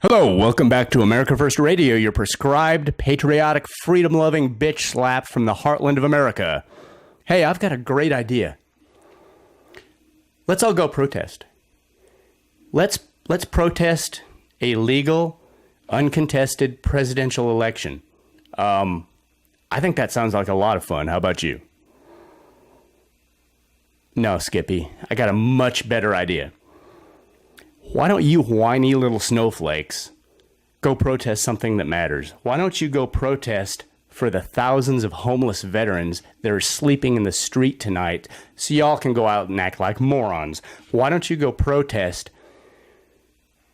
Hello, welcome back to America First Radio, your prescribed, patriotic, freedom-loving bitch slap from the heartland of America. Hey, I've got a great idea. Let's all go protest. Let's protest a legal, uncontested presidential election. I think that sounds like a lot of fun. How about you? No, Skippy, I got a much better idea. Why don't you whiny little snowflakes go protest something that matters? Why don't you go protest for the thousands of homeless veterans that are sleeping in the street tonight so y'all can go out and act like morons? Why don't you go protest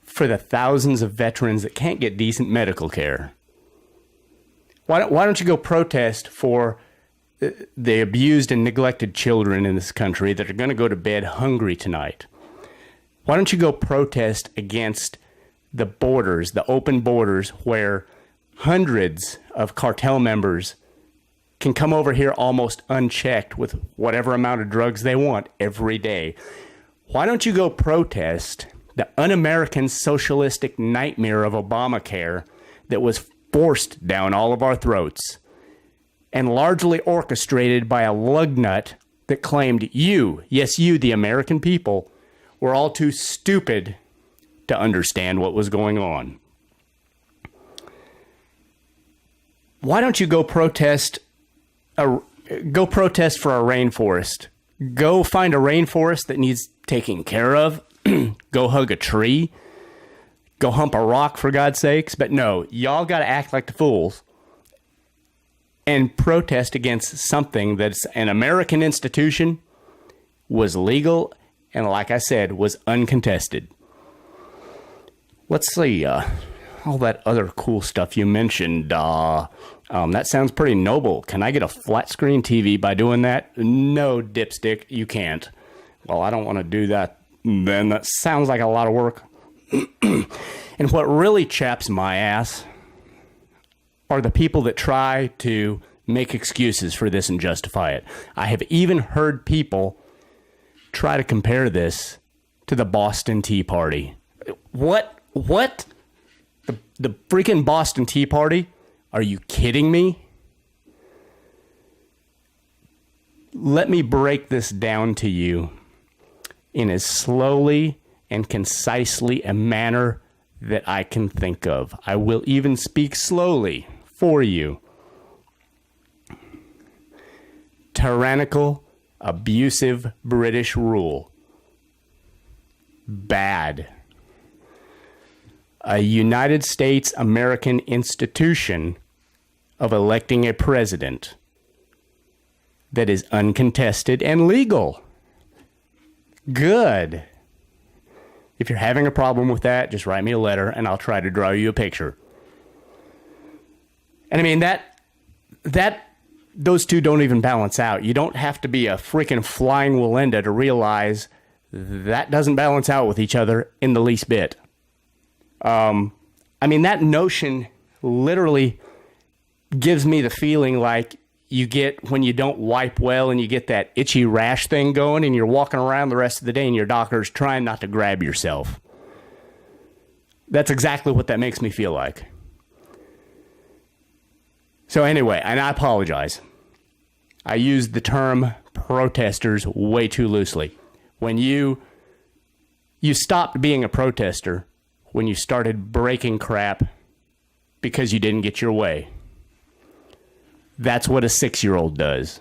for the thousands of veterans that can't get decent medical care? Why don't you go protest for the abused and neglected children in this country that are going to go to bed hungry tonight? Why don't you go protest against the borders, the open borders, where hundreds of cartel members can come over here almost unchecked with whatever amount of drugs they want every day? Why don't you go protest the un-American socialistic nightmare of Obamacare that was forced down all of our throats and largely orchestrated by a lug nut that claimed you, yes you, the American people, were all too stupid to understand what was going on? Why don't you go protest for a rainforest? Go find a rainforest that needs taking care of. Go hug a tree. Go hump a rock, for God's sakes. But no, y'all got to act like the fools and protest against something that's an American institution, was legal, and like I said, was uncontested. Let's see, all that other cool stuff you mentioned, that sounds pretty noble. Can I get a flat screen TV by doing that? No, dipstick, you can't. Well, I don't want to do that then. That sounds like a lot of work. And what really chaps my ass are the people that try to make excuses for this and justify it. I have even heard people try to compare this to the Boston Tea Party. What? The freaking Boston Tea Party? Are you kidding me? Let me break this down to you in as slowly and concisely a manner that I can think of. I will even speak slowly for you. Tyrannical, abusive British rule. Bad. A United States American institution of electing a president that is uncontested and legal. Good. If you're having a problem with that, just write me a letter and I'll try to draw you a picture. And I mean, those two don't even balance out. You don't have to be a freaking flying Walenda to realize that doesn't balance out with each other in the least bit. I mean, that notion literally gives me the feeling like you get when you don't wipe well and you get that itchy rash thing going and you're walking around the rest of the day and your doctor's trying not to grab yourself. That's exactly what that makes me feel like. So anyway, and I apologize. I used the term protesters way too loosely. When you stopped being a protester when you started breaking crap because you didn't get your way. That's what a 6-year-old does.